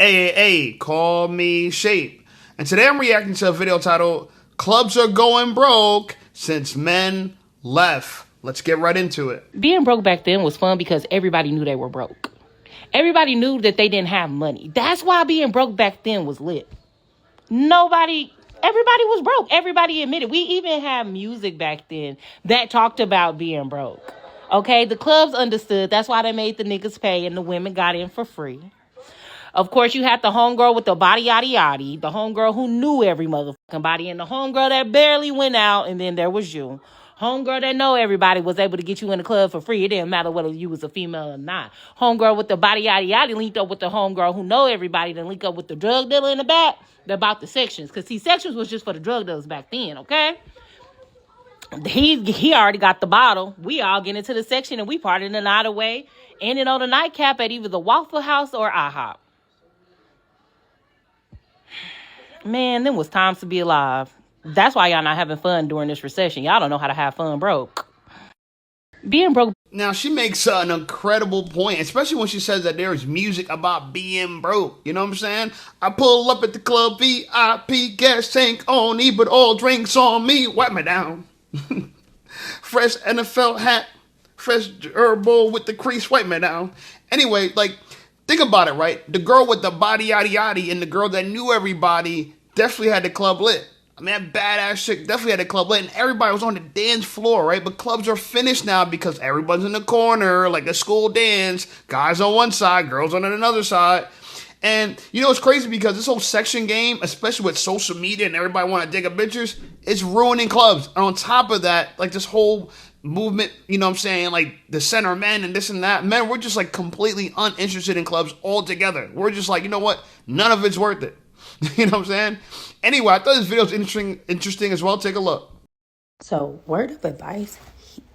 AAA, call me Shape. And today I'm reacting to a video titled, Clubs Are Going Broke Since Men Left. Let's get right into it. Being broke back then was fun because everybody knew they were broke. Everybody knew that they didn't have money. That's why being broke back then was lit. Everybody was broke. Everybody admitted. We even had music back then that talked about being broke. Okay, the clubs understood. That's why they made the niggas pay and the women got in for free. Of course, you had the homegirl with the body yaddy yaddy, the homegirl who knew every motherfucking body, and the homegirl that barely went out, and then there was you. Homegirl that know everybody was able to get you in the club for free. It didn't matter whether you was a female or not. Homegirl with the body yaddy yaddy linked up with the homegirl who know everybody, then link up with the drug dealer in the back. They're about the sections. Because, see, sections was just for the drug dealers back then, okay? He already got the bottle. We all get into the section, and we parted the night away, ending on the nightcap at either the Waffle House or IHOP. Man, them was times to be alive. That's why y'all not having fun during this recession. Y'all don't know how to have fun broke. Being broke. Now, she makes an incredible point, especially when she says that there's music about being broke. You know what I'm saying? I pull up at the club, VIP, gas tank on E, but all drinks on me. Wipe me down. Fresh NFL hat, fresh herbal with the crease, wipe me down. Anyway, like, think about it, right? The girl with the body yaddy yaddy and the girl that knew everybody definitely had the club lit. I mean, that badass chick definitely had the club lit, and everybody was on the dance floor, right? But clubs are finished now because everybody's in the corner, like a school dance. Guys on one side, girls on another side. And, you know, it's crazy because this whole section game, especially with social media and everybody want to dig up pictures, it's ruining clubs. And on top of that, like this whole movement, you know what I'm saying, like the center men and this and that. Men, we're just like completely uninterested in clubs altogether. We're just like, you know what? None of it's worth it. You know what I'm saying? Anyway, I thought this video was interesting as well. Take a look. So, word of advice,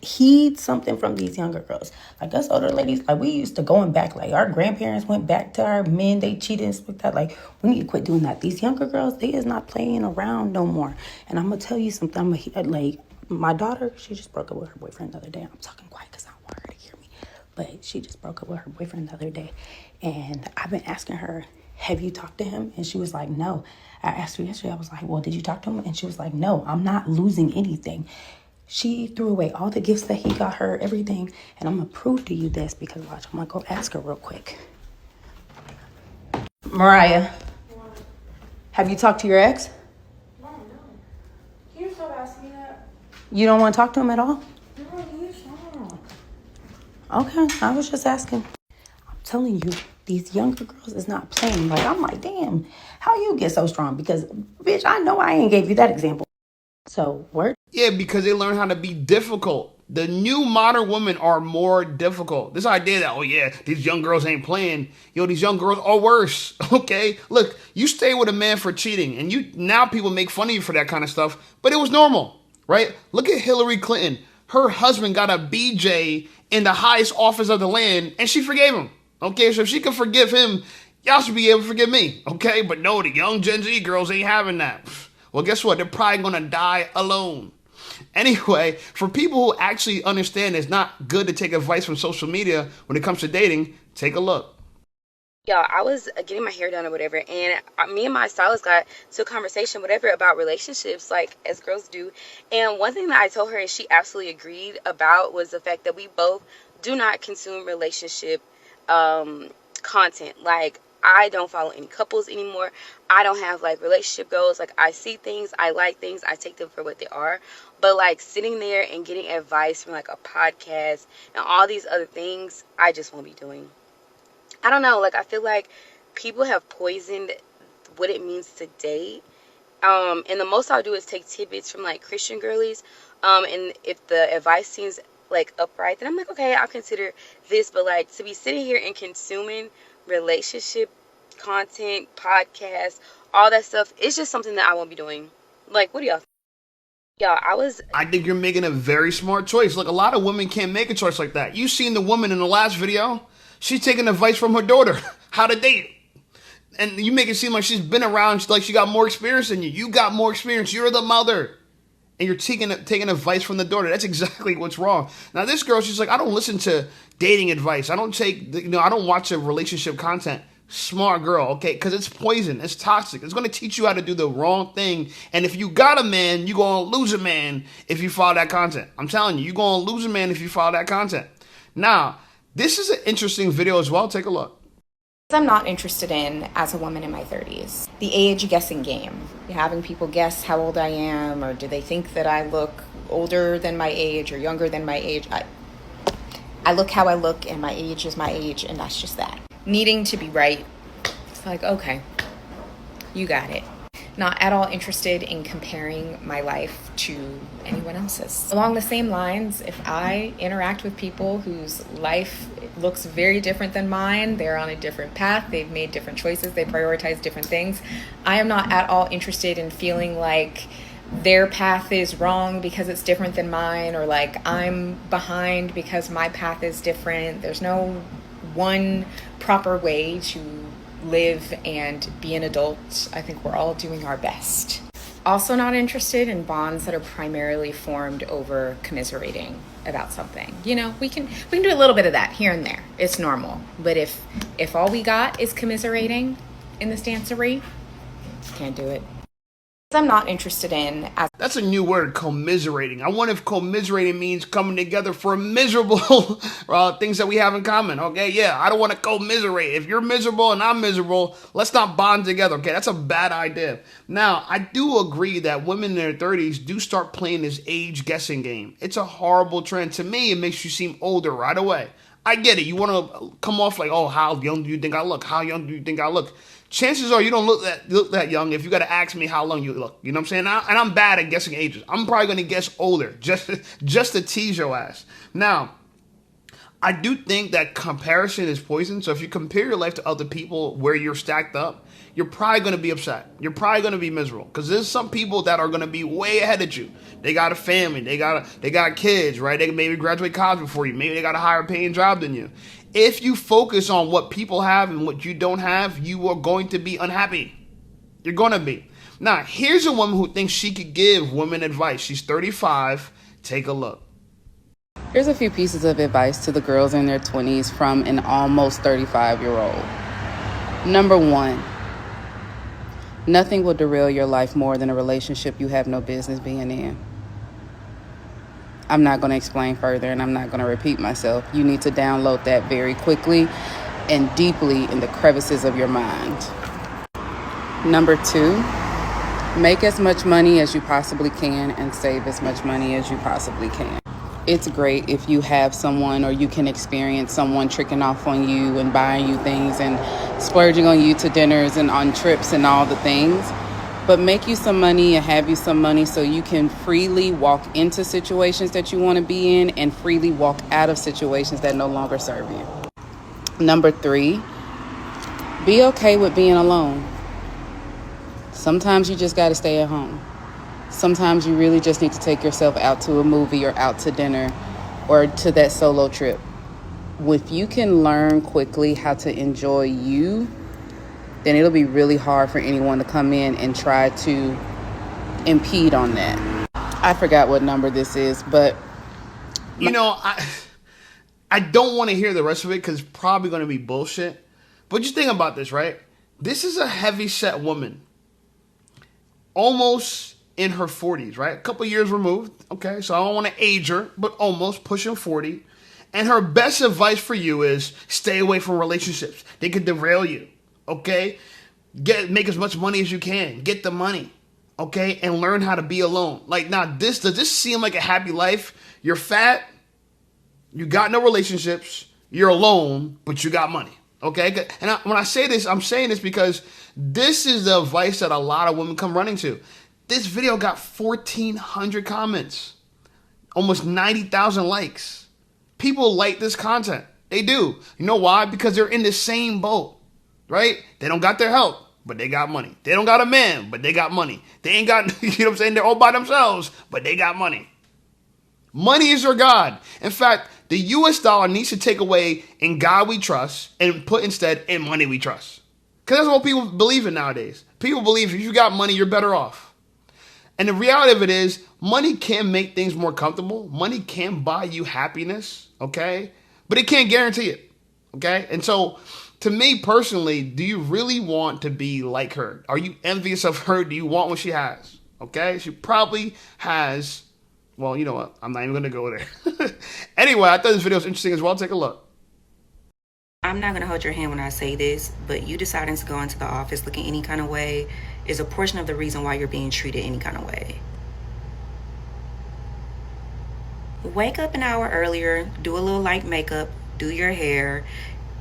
heed something from these younger girls. Like us older ladies, like we used to going back, like our grandparents went back to our men, they cheated and stuff like that. Like, we need to quit doing that. These younger girls, they is not playing around no more. And I'm going to tell you something. Like, my daughter, she just broke up with her boyfriend the other day. I'm talking quiet because I don't want her to hear me. But she just broke up with her boyfriend the other day. And I've been asking her, have you talked to him? And she was like, no. I asked her yesterday, I was like, well, did you talk to him? And she was like, no, I'm not losing anything. She threw away all the gifts that he got her, everything. And I'm going to prove to you this because, watch, I'm going to go ask her real quick. Mariah, have you talked to your ex? No. Can you stop asking me that? You don't want to talk to him at all? No, you stop. Okay, I was just asking. I'm telling you, these younger girls is not playing. Like, I'm like, damn, how you get so strong? Because, bitch, I know I ain't gave you that example. So, word? Yeah, because they learn how to be difficult. The new modern women are more difficult. This idea that, oh yeah, these young girls ain't playing. Yo, these young girls are worse, okay? Look, you stay with a man for cheating, and now people make fun of you for that kind of stuff, but it was normal, right? Look at Hillary Clinton. Her husband got a BJ in the highest office of the land, and she forgave him. Okay, so if she can forgive him, y'all should be able to forgive me, okay? But no, the young Gen Z girls ain't having that. Well, guess what? They're probably going to die alone. Anyway, for people who actually understand it's not good to take advice from social media when it comes to dating, take a look. Y'all, I was getting my hair done or whatever, and me and my stylist got to a conversation, whatever, about relationships, like, as girls do. And one thing that I told her and she absolutely agreed about was the fact that we both do not consume relationship content. Like, I don't follow any couples anymore. I don't have like relationship goals. Like, I see things, I like things, I take them for what they are. But like sitting there and getting advice from like a podcast and all these other things, I just won't be doing. I don't know, like, I feel like people have poisoned what it means to date. And the most I'll do is take tidbits from like Christian girlies. And if the advice seems like upright, then I'm like, okay, I'll consider this. But like, to be sitting here and consuming relationship content, podcasts, all that stuff, it's just something that I won't be doing. Like, what do y'all think? Y'all, I think you're making a very smart choice. Look, a lot of women can't make a choice like that. You seen the woman in the last video? She's taking advice from her daughter, how to date. And you make it seem like she's been around, like she got more experience than you. You got more experience. You're the mother. And you're taking advice from the daughter. That's exactly what's wrong. Now, this girl, she's like, I don't listen to dating advice. I don't take, I don't watch the relationship content. Smart girl, okay? Because it's poison. It's toxic. It's going to teach you how to do the wrong thing. And if you got a man, you're going to lose a man if you follow that content. I'm telling you, you're going to lose a man if you follow that content. Now, this is an interesting video as well. Take a look. I'm not interested in as a woman in my 30s. The age guessing game. Having people guess how old I am, or do they think that I look older than my age or younger than my age. I look how I look, and my age is my age, and that's just that. Needing to be right. It's like, okay, you got it. Not at all interested in comparing my life to anyone else's. Along the same lines, if I interact with people whose life looks very different than mine, they're on a different path, they've made different choices, they prioritize different things, I am not at all interested in feeling like their path is wrong because it's different than mine, or like I'm behind because my path is different. There's no one proper way to live and be an adult. I think we're all doing our best. Also not interested in bonds that are primarily formed over commiserating about something. You know, we can do a little bit of that here and there. It's normal. But if all we got is commiserating in this dancery, can't do it. I'm not interested in as That's a new word, commiserating. I wonder if commiserating means coming together for miserable things that we have in common. Okay, yeah, I don't want to commiserate. If you're miserable and I'm miserable, let's not bond together. Okay, that's a bad idea. Now, I do agree that women in their 30s do start playing this age guessing game. It's a horrible trend. To me, it makes you seem older right away. I get it. You want to come off like, oh, how young do you think I look? How young do you think I look? Chances are you don't look that young if you got to ask me how long you look. You know what I'm saying? And I'm bad at guessing ages. I'm probably going to guess older just to tease your ass. Now, I do think that comparison is poison. So if you compare your life to other people where you're stacked up, you're probably going to be upset. You're probably going to be miserable because there's some people that are going to be way ahead of you. They got a family. They got kids, right? They can maybe graduate college before you. Maybe they got a higher paying job than you. If you focus on what people have and what you don't have, you are going to be unhappy. You're going to be. Now, here's a woman who thinks she could give women advice. She's 35. Take a look. Here's a few pieces of advice to the girls in their 20s from an almost 35-year-old. Number one, nothing will derail your life more than a relationship you have no business being in. I'm not going to explain further, and I'm not going to repeat myself. You need to download that very quickly and deeply in the crevices of your mind. Number two, make as much money as you possibly can and save as much money as you possibly can. It's great if you have someone, or you can experience someone tricking off on you and buying you things and splurging on you to dinners and on trips and all the things. But make you some money and have you some money so you can freely walk into situations that you want to be in and freely walk out of situations that no longer serve you. Number three, be okay with being alone. Sometimes you just got to stay at home. Sometimes you really just need to take yourself out to a movie or out to dinner or to that solo trip. If you can learn quickly how to enjoy you, then it'll be really hard for anyone to come in and try to impede on that. I forgot what number this is, but you know, I don't want to hear the rest of it because it's probably going to be bullshit. But just think about this, right? This is a heavy-set woman, almost in her 40s, right? A couple years removed. Okay, so I don't want to age her, but almost pushing 40. And her best advice for you is stay away from relationships. They can derail you. Okay, make as much money as you can. Get the money, okay, and learn how to be alone. Like, now, does this seem like a happy life? You're fat, you got no relationships, you're alone, but you got money, okay? And when I say this, I'm saying this because this is the advice that a lot of women come running to. This video got 1,400 comments, almost 90,000 likes. People like this content. They do. You know why? Because they're in the same boat. Right? They don't got their help, but they got money. They don't got a man, but they got money. They ain't got, you know what I'm saying? They're all by themselves, but they got money. Money is their God. In fact, the US dollar needs to take away in God we trust and put instead in money we trust. Because that's what people believe in nowadays. People believe if you got money, you're better off. And the reality of it is, money can make things more comfortable. Money can buy you happiness, okay? But it can't guarantee it, okay? And so To me personally, do you really want to be like her? Are you envious of her? Do you want what she has? Okay, she probably has. Well, you know what? I'm not even gonna go there. Anyway, I thought this video was interesting as well. Take a look. I'm not going to hold your hand when I say this, but you deciding to go into the office looking any kind of way is a portion of the reason why you're being treated any kind of way. Wake up an hour earlier, do a little light makeup, do your hair.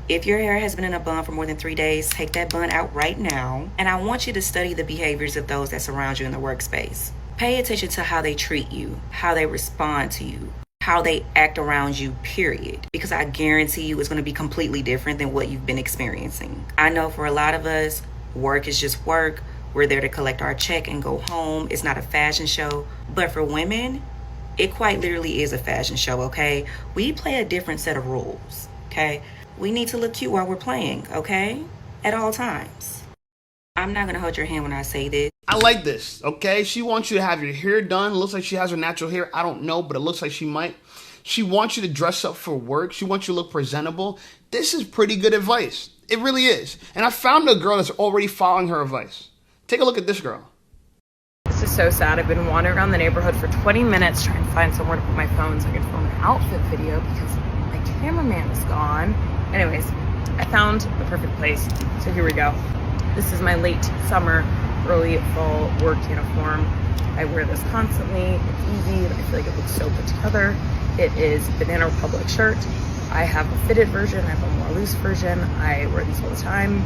If your hair has been in a bun for more than 3 days, take that bun out right now. And I want you to study the behaviors of those that surround you in the workspace. Pay attention to how they treat you, how they respond to you, how they act around you, period. Because I guarantee you it's going to be completely different than what you've been experiencing. I know for a lot of us, work is just work. We're there to collect our check and go home. It's not a fashion show. But for women, it quite literally is a fashion show, okay? We play a different set of rules, okay? We need to look cute while we're playing, okay? At all times. I'm not going to hold your hand when I say this. I like this, okay? She wants you to have your hair done. Looks like she has her natural hair. I don't know, but it looks like she might. She wants you to dress up for work. She wants you to look presentable. This is pretty good advice. It really is. And I found a girl that's already following her advice. Take a look at this girl. This is so sad. I've been wandering around the neighborhood for 20 minutes trying to find somewhere to put my phone so I can film an outfit video because my cameraman is gone. Anyways, I found the perfect place. So here we go. This is my late summer, early fall work uniform. I wear this constantly. It's easy. I feel like it looks so put together. It is Banana Republic shirt. I have a fitted version. I have a more loose version. I wear these all the time.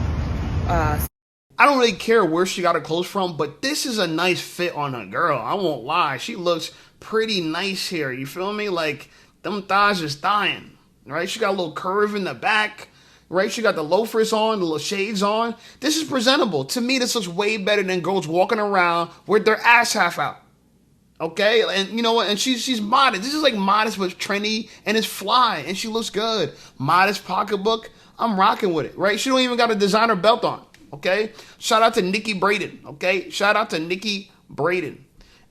I don't really care where she got her clothes from, but this is a nice fit on a girl. I won't lie. She looks pretty nice here. You feel me? Like, them thighs is dying, right? She got a little curve in the back, right? She got the loafers on, the little shades on. This is presentable. To me, this looks way better than girls walking around with their ass half out. Okay? And you know what? And she's modest. This is like modest but trendy, and it's fly, and she looks good. Modest pocketbook. I'm rocking with it, right? She don't even got a designer belt on. Okay? Shout out to Nikki Braden. Okay? Shout out to Nikki Braden.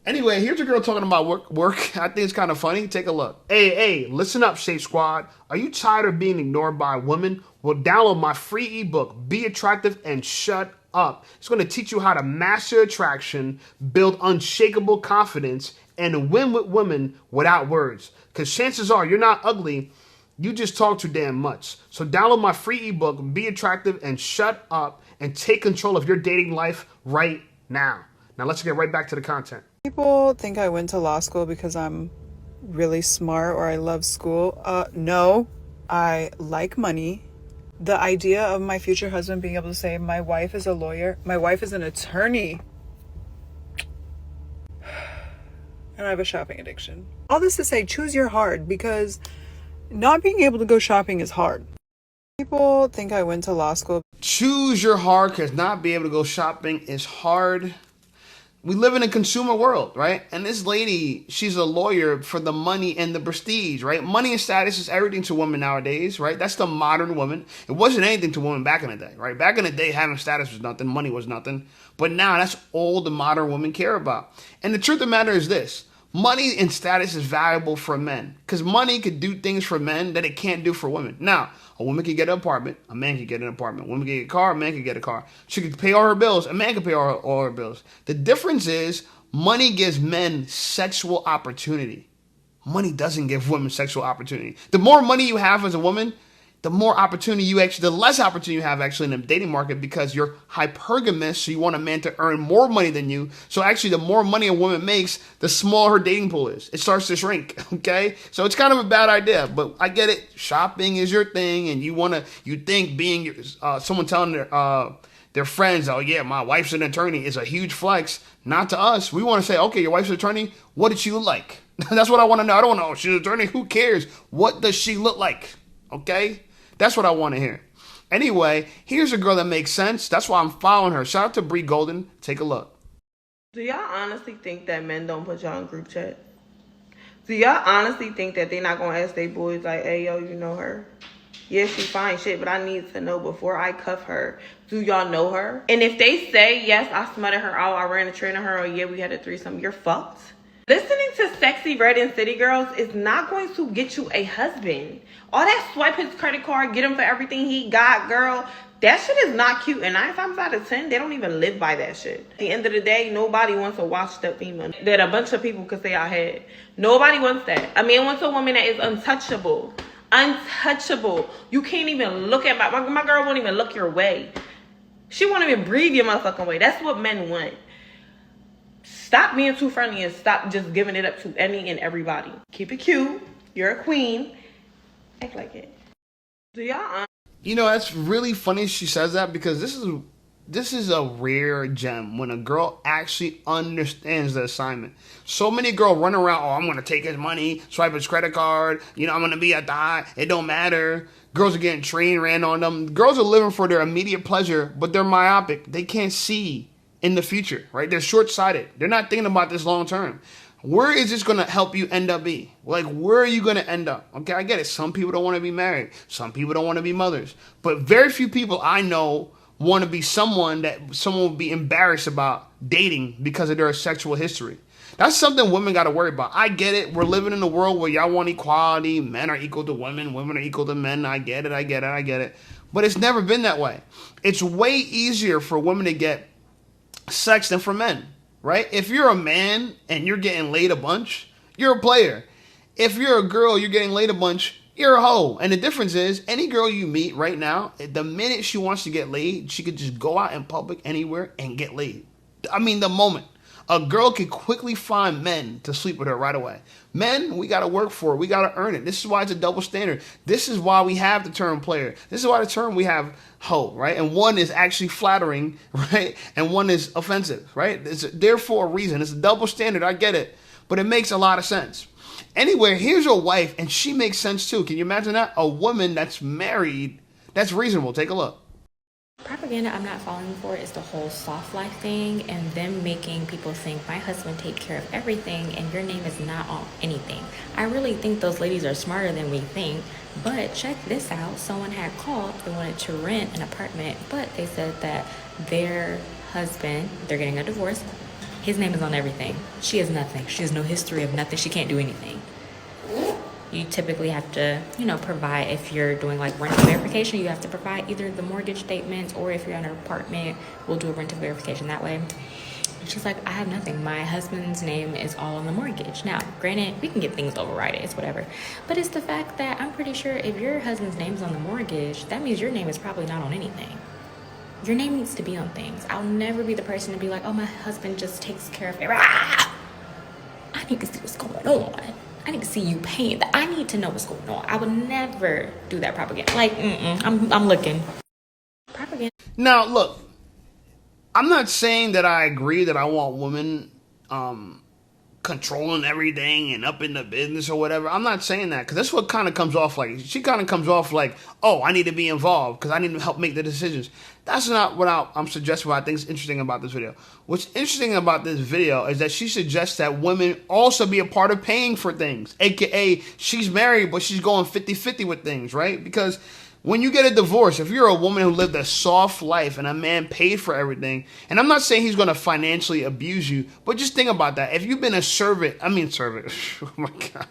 Anyway, here's a girl talking about work. I think it's kind of funny. Take a look. Hey, listen up, Shape Squad. Are you tired of being ignored by women? Well, download my free ebook, Be Attractive and Shut Up. It's going to teach you how to master attraction, build unshakable confidence, and win with women without words. Because chances are you're not ugly. You just talk too damn much. So download my free ebook, Be Attractive and Shut Up, and take control of your dating life right now. Now let's get right back to the content. People think I went to law school because I'm really smart or I love school. No, I like money. The idea of my future husband being able to say, my wife is a lawyer, my wife is an attorney, and I have a shopping addiction. All this to say, choose your hard, because not being able to go shopping is hard. People think I went to law school. Choose your hard, because not being able to go shopping is hard. We live in a consumer world, right? And this lady, she's a lawyer for the money and the prestige, right? Money and status is everything to women nowadays, right? That's the modern woman. It wasn't anything to women back in the day, right? Back in the day, having status was nothing, money was nothing. But now that's all the modern women care about. And the truth of the matter is this. Money and status is valuable for men because money could do things for men that it can't do for women. Now, a woman can get an apartment, a man can get an apartment. A woman can get a car, a man can get a car. She can pay all her bills, a man can pay all her bills. The difference is money gives men sexual opportunity. Money doesn't give women sexual opportunity. The more money you have as a woman, the more opportunity the less opportunity you have actually in the dating market because you're hypergamous, so you want a man to earn more money than you. So actually, the more money a woman makes, the smaller her dating pool is. It starts to shrink, okay? So it's kind of a bad idea, but I get it. Shopping is your thing, and you think being someone telling their friends, oh yeah, my wife's an attorney is a huge flex. Not to us. We want to say, okay, your wife's an attorney. What did she look like? That's what I want to know. I don't know. She's an attorney. Who cares? What does she look like? Okay? That's what I want to hear. Anyway, here's a girl that makes sense. That's why I'm following her. Shout out to Bree Golden. Take a look. Do y'all honestly think that men don't put y'all in group chat? Do y'all honestly think that they're not going to ask their boys like, hey, yo, you know her? Yeah, she fine shit, but I need to know before I cuff her. Do y'all know her? And if they say, yes, I smutted her out, I ran a train on her, or yeah, we had a threesome, you're fucked. Listening to Sexy Red and City Girls is not going to get you a husband. All that swipe his credit card, get him for everything he got, girl, that shit is not cute. And 9 times out of 10, they don't even live by that shit. At the end of the day, nobody wants a washed up female that a bunch of people could say I had. Nobody wants that. A man wants a woman that is untouchable. Untouchable. You can't even look at my girl won't even look your way. She won't even breathe your motherfucking way. That's what men want. Stop being too friendly and stop just giving it up to any and everybody. Keep it cute. You're a queen. Act like it. Do y'all? You know, that's really funny she says that, because this is a rare gem when a girl actually understands the assignment. So many girls run around, oh, I'm going to take his money, swipe his credit card, you know, I'm going to be a thot, it don't matter. Girls are getting train ran on them. Girls are living for their immediate pleasure, but they're myopic. They can't see in the future, right? They're short-sighted. They're not thinking about this long term. Where is this going to help you end up be? Like, where are you going to end up? Okay, I get it. Some people don't want to be married. Some people don't want to be mothers. But very few people I know want to be someone that someone would be embarrassed about dating because of their sexual history. That's something women got to worry about. I get it. We're living in a world where y'all want equality. Men are equal to women. Women are equal to men. I get it. But it's never been that way. It's way easier for women to get sex than for men, right? If you're a man and you're getting laid a bunch, you're a player. If you're a girl, you're getting laid a bunch, you're a hoe. And the difference is, any girl you meet right now, the minute she wants to get laid, she could just go out in public anywhere and get laid. I mean, the moment. A girl can quickly find men to sleep with her right away. Men, we got to work for it. We got to earn it. This is why it's a double standard. This is why we have the term player. This is why the term we have hoe, right? And one is actually flattering, right? And one is offensive, right? It's there for a reason. It's a double standard. I get it. But it makes a lot of sense. Anyway, here's your wife, and she makes sense too. Can you imagine that? A woman that's married, that's reasonable. Take a look. Propaganda I'm not falling for is the whole soft life thing and them making people think my husband takes care of everything and your name is not on anything. I really think those ladies are smarter than we think, but check this out. Someone had called, they wanted to rent an apartment, but they said that their husband, they're getting a divorce, his name is on everything. She has nothing. She has no history of nothing. She can't do anything. You typically have to, provide, if you're doing like rent verification, you have to provide either the mortgage statements, or if you're in an apartment, we'll do a rent verification that way. She's like, I have nothing. My husband's name is all on the mortgage. Now, granted, we can get things overridden, it's whatever. But it's the fact that I'm pretty sure if your husband's name's on the mortgage, that means your name is probably not on anything. Your name needs to be on things. I'll never be the person to be like, oh, my husband just takes care of it. I need to see what's going on. I need to see you paying that. I need to know what's going on. I would never do that propaganda. Like, I'm looking. Propaganda. Now, look, I'm not saying that I agree that I want women controlling everything and up in the business or whatever. I'm not saying that, because that's what kind of comes off like. She kind of comes off like, oh, I need to be involved because I need to help make the decisions. That's not what I'm suggesting. What I think is interesting about this video. What's interesting about this video is that she suggests that women also be a part of paying for things, aka she's married but she's going 50-50 with things, right? Because when you get a divorce, if you're a woman who lived a soft life and a man paid for everything, and I'm not saying he's going to financially abuse you, but just think about that. If you've been a servant, oh my God,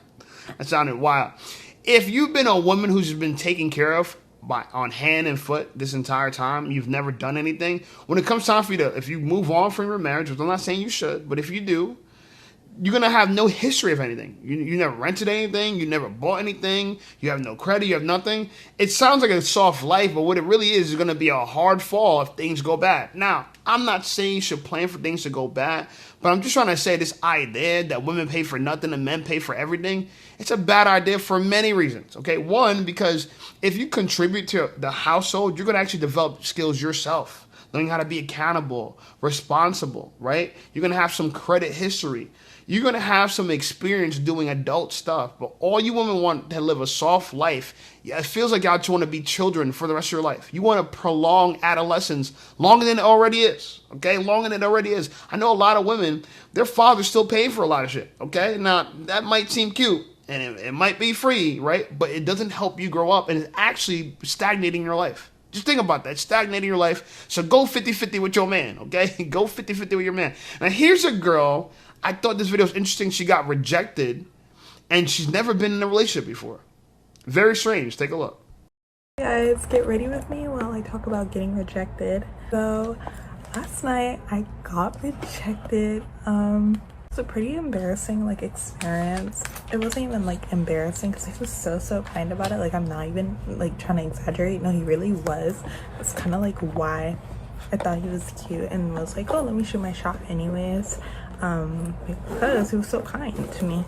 that sounded wild. If you've been a woman who's been taken care of on hand and foot this entire time, you've never done anything, when it comes time for you to, if you move on from your marriage, which I'm not saying you should, but if you do, you're going to have no history of anything. You never rented anything. You never bought anything. You have no credit. You have nothing. It sounds like a soft life, but what it really is going to be a hard fall if things go bad. Now, I'm not saying you should plan for things to go bad, but I'm just trying to say this idea that women pay for nothing and men pay for everything, it's a bad idea for many reasons, okay? One, because if you contribute to the household, you're going to actually develop skills yourself, learning how to be accountable, responsible, right? You're going to have some credit history. You're going to have some experience doing adult stuff, but all you women want to live a soft life. Yeah, it feels like y'all just want to be children for the rest of your life. You want to prolong adolescence longer than it already is, okay? Longer than it already is. I know a lot of women, their fathers still pay for a lot of shit, okay? Now, that might seem cute, and it might be free, right? But it doesn't help you grow up, and it's actually stagnating your life. Just think about that. It's stagnating your life. So go 50-50 with your man, okay? Go 50-50 with your man. Now, here's a girl. I thought this video was interesting. She got rejected, and she's never been in a relationship before. Very strange. Take a look. Guys, get ready with me while I talk about getting rejected. So, last night I got rejected. It's a pretty embarrassing experience. It wasn't even embarrassing because he was so kind about it. I'm not even trying to exaggerate. No, he really was. It's kind of why I thought he was cute and was oh, let me shoot my shot anyways. Because he was so kind to me.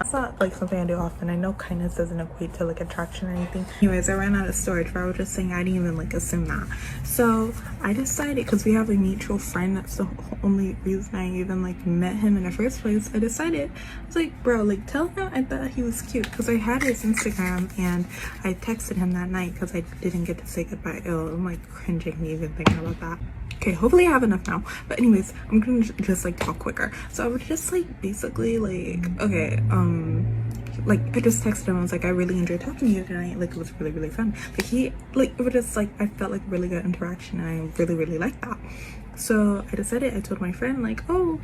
It's not something I do often. I know kindness doesn't equate to attraction or anything. Anyways, I ran out of storage, but I was just saying I didn't even assume that. So I decided, because we have a mutual friend, that's the only reason I even met him in the first place. I decided, I was bro, tell him I thought he was cute, because I had his Instagram and I texted him that night because I didn't get to say goodbye. Oh, I'm cringing even thinking about that. Okay, hopefully I have enough now. But anyways, I'm gonna just talk quicker. So I was just basically okay, I just texted him. I was I really enjoyed talking to you tonight. It was really fun. He it was just I felt really good interaction, and I really liked that. So I decided, I told my friend oh,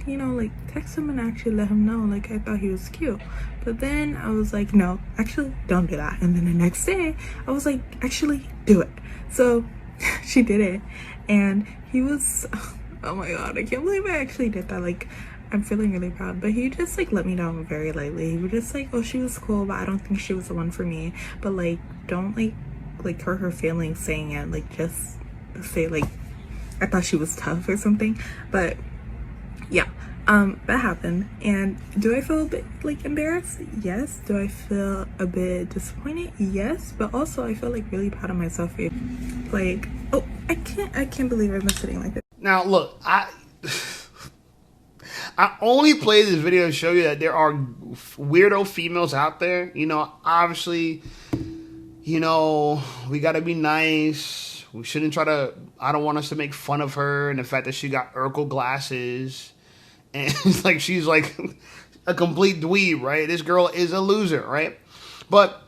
text him and actually let him know I thought he was cute. But then I was no, actually don't do that. And then the next day I was actually do it. So she did it, and he was, oh my god, I can't believe I actually did that. I'm feeling really proud. But he just let me down very lightly. He was just oh, she was cool, but I don't think she was the one for me. But don't hurt her feelings saying it. Just say I thought she was tough or something. But yeah, that happened. And do I feel a bit embarrassed? Yes. Do I feel a bit disappointed? Yes. But also I feel really proud of myself. Oh, I can't believe I've been sitting like this. Now look, I only play this video to show you that there are weirdo females out there. Obviously, we gotta be nice. We shouldn't try to, I don't want us to make fun of her and the fact that she got Urkel glasses. And she's a complete dweeb, right? This girl is a loser, right? But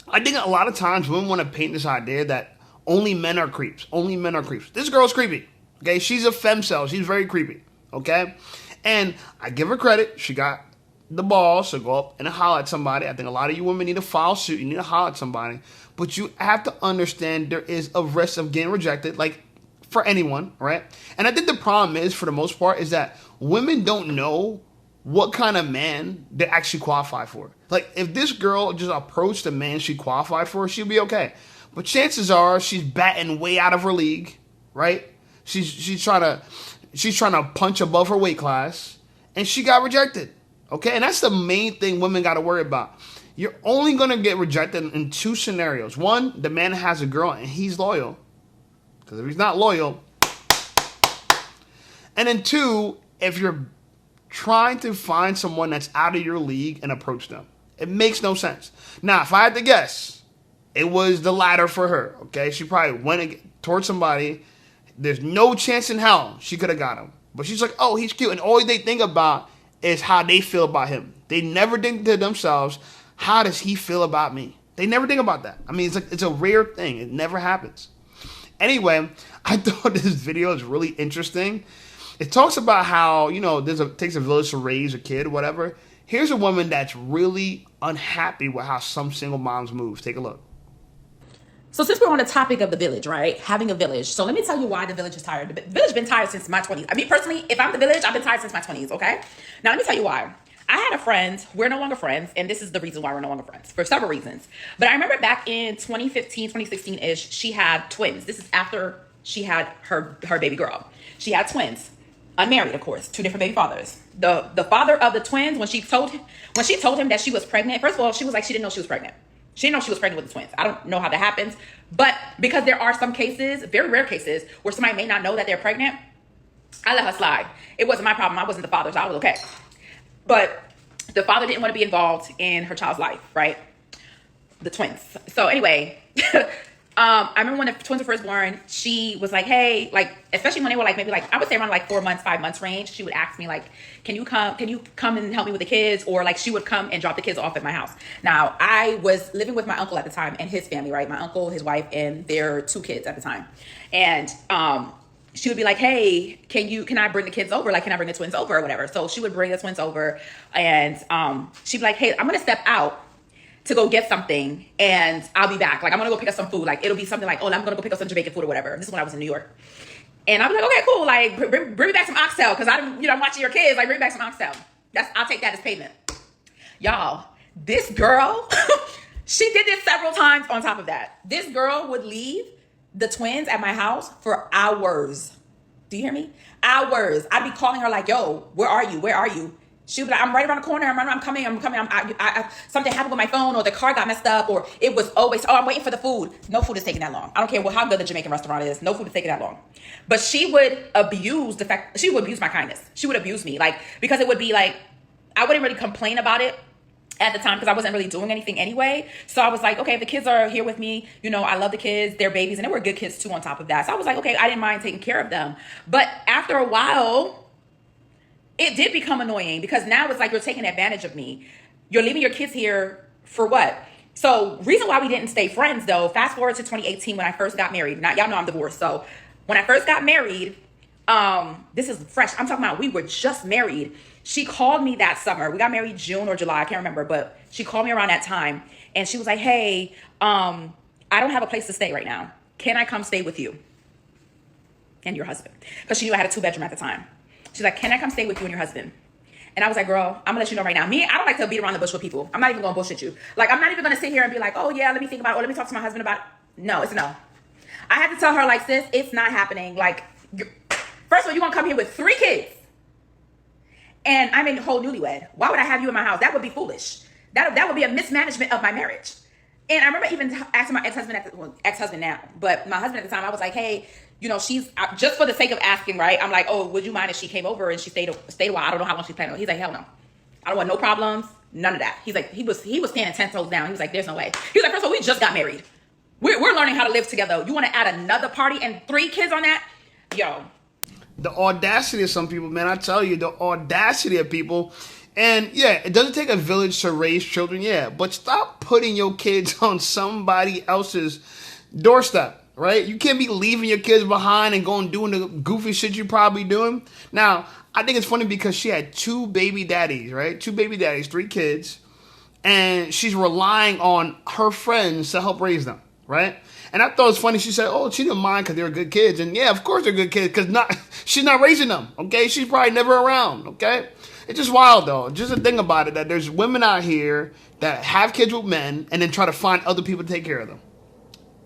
I think a lot of times women want to paint this idea that only men are creeps. Only men are creeps. This girl's creepy, okay? She's a femcel. She's very creepy, okay? And I give her credit. She got the balls to go up and holler at somebody. I think a lot of you women need to file suit. You need to holler at somebody. But you have to understand there is a risk of getting rejected, for anyone, right? And I think the problem is, for the most part, is that women don't know what kind of man they actually qualify for. If this girl just approached the man she qualified for, she'll be okay. But chances are she's batting way out of her league, right? She's trying to punch above her weight class, and she got rejected. Okay, and that's the main thing women got to worry about. You're only gonna get rejected in two scenarios. One, the man has a girl and he's loyal. Because if he's not loyal, and then two, if you're trying to find someone that's out of your league and approach them, it makes no sense. Now, if I had to guess, it was the latter for her. Okay, she probably went towards somebody. There's no chance in hell she could have got him, but she's oh, he's cute, and all they think about is how they feel about him. They never think to themselves, how does he feel about me? They never think about that. I mean, it's a rare thing. It never happens. Anyway, I thought this video is really interesting. It talks about how, takes a village to raise a kid, whatever. Here's a woman that's really unhappy with how some single moms move. Take a look. So since we're on the topic of the village, right? Having a village. So let me tell you why the village is tired. The village has been tired since my 20s. I mean, personally, if I'm the village, I've been tired since my 20s, okay? Now, let me tell you why. I had a friend, we're no longer friends, and this is the reason why we're no longer friends, for several reasons. But I remember back in 2015, 2016-ish, she had twins. This is after she had her baby girl. She had twins. Unmarried, of course, two different baby fathers. The father of the twins, when she told him that she was pregnant, first of all, she was she didn't know she was pregnant. She didn't know she was pregnant with the twins. I don't know how that happens. But because there are some cases, very rare cases, where somebody may not know that they're pregnant, I let her slide. It wasn't my problem. I wasn't the father, so I was okay. But the father didn't want to be involved in her child's life, right? The twins. So anyway, I remember when the twins were first born, she was like, hey, like, especially when they were like, maybe like, I would say around like 4 months, 5 months range, she would ask me like, can you come and help me with the kids? Or like she would come and drop the kids off at my house. Now I was living with my uncle at the time and his family, right? My uncle, his wife, and their 2 kids at the time. And, she would be like, hey, can I bring the kids over? Like, can I bring the twins over or whatever? So she would bring the twins over and, she'd be like, hey, I'm going to step out to go get something and I'll be back. Like, I'm gonna go pick up some food. Like, it'll be something like, oh, I'm gonna go pick up some Jamaican food or whatever. This is when I was in New York. And I'll be like, okay, cool. Like, bring me back some oxtail because I'm watching your kids. Like, bring me back some oxtail. I'll take that as payment. Y'all, this girl, she did this several times on top of that. This girl would leave the twins at my house for hours. Do you hear me? Hours. I'd be calling her like, yo, where are you? Where are you? She would be like, I'm right around the corner. I'm coming. Something happened with my phone or the car got messed up or it was always, I'm waiting for the food. No food is taking that long. I don't care how good the Jamaican restaurant is. No food is taking that long. But she would abuse my kindness. She would abuse me. Like, because it would be like, I wouldn't really complain about it at the time because I wasn't really doing anything anyway. So I was like, okay, if the kids are here with me, I love the kids, they're babies, and they were good kids too on top of that. So I was like, okay, I didn't mind taking care of them. But after a while, it did become annoying because now it's like you're taking advantage of me. You're leaving your kids here for what? So reason why we didn't stay friends though, fast forward to 2018 when I first got married. Now y'all know I'm divorced. So when I first got married, this is fresh. I'm talking about we were just married. She called me that summer. We got married June or July. I can't remember, but she called me around that time and she was like, hey, I don't have a place to stay right now. Can I come stay with you and your husband? Because she knew I had a 2-bedroom at the time. She's like, can I come stay with you and your husband? And I was like, girl, I'm gonna let you know right now. I don't like to beat around the bush with people. I'm not even gonna bullshit you. Like, I'm not even gonna sit here and be like, oh yeah, let me think about it. Or let me talk to my husband about it. No, it's a no. I had to tell her like, sis, it's not happening. Like, first of all, you're gonna come here with 3 kids. And I'm in whole newlywed. Why would I have you in my house? That would be foolish. That would be a mismanagement of my marriage. And I remember even asking my ex-husband now, but my husband at the time, I was like, hey, she's just for the sake of asking, right? I'm like, oh, would you mind if she came over and she stayed a while? I don't know how long she's planning on. He's like, hell no. I don't want no problems. None of that. He's like, he was standing 10 toes down. He was like, there's no way. He was like, first of all, we just got married. We're learning how to live together. You want to add another party and 3 kids on that? Yo. The audacity of some people, man, I tell you, the audacity of people. And yeah, it doesn't take a village to raise children, yeah, but stop putting your kids on somebody else's doorstep, right? You can't be leaving your kids behind and going doing the goofy shit you're probably doing. Now, I think it's funny because she had 2 baby daddies, right? 2 baby daddies, 3 kids, and she's relying on her friends to help raise them, right? And I thought it was funny. She said, oh, she didn't mind because they were good kids. And yeah, of course they're good kids because she's not raising them, okay? She's probably never around, okay? It's just wild, though. Just a thing about it that there's women out here that have kids with men and then try to find other people to take care of them.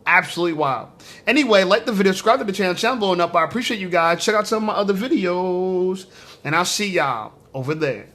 Absolutely wild. Anyway, like the video, subscribe to the channel. Channel blowing up. I appreciate you guys. Check out some of my other videos. And I'll see y'all over there.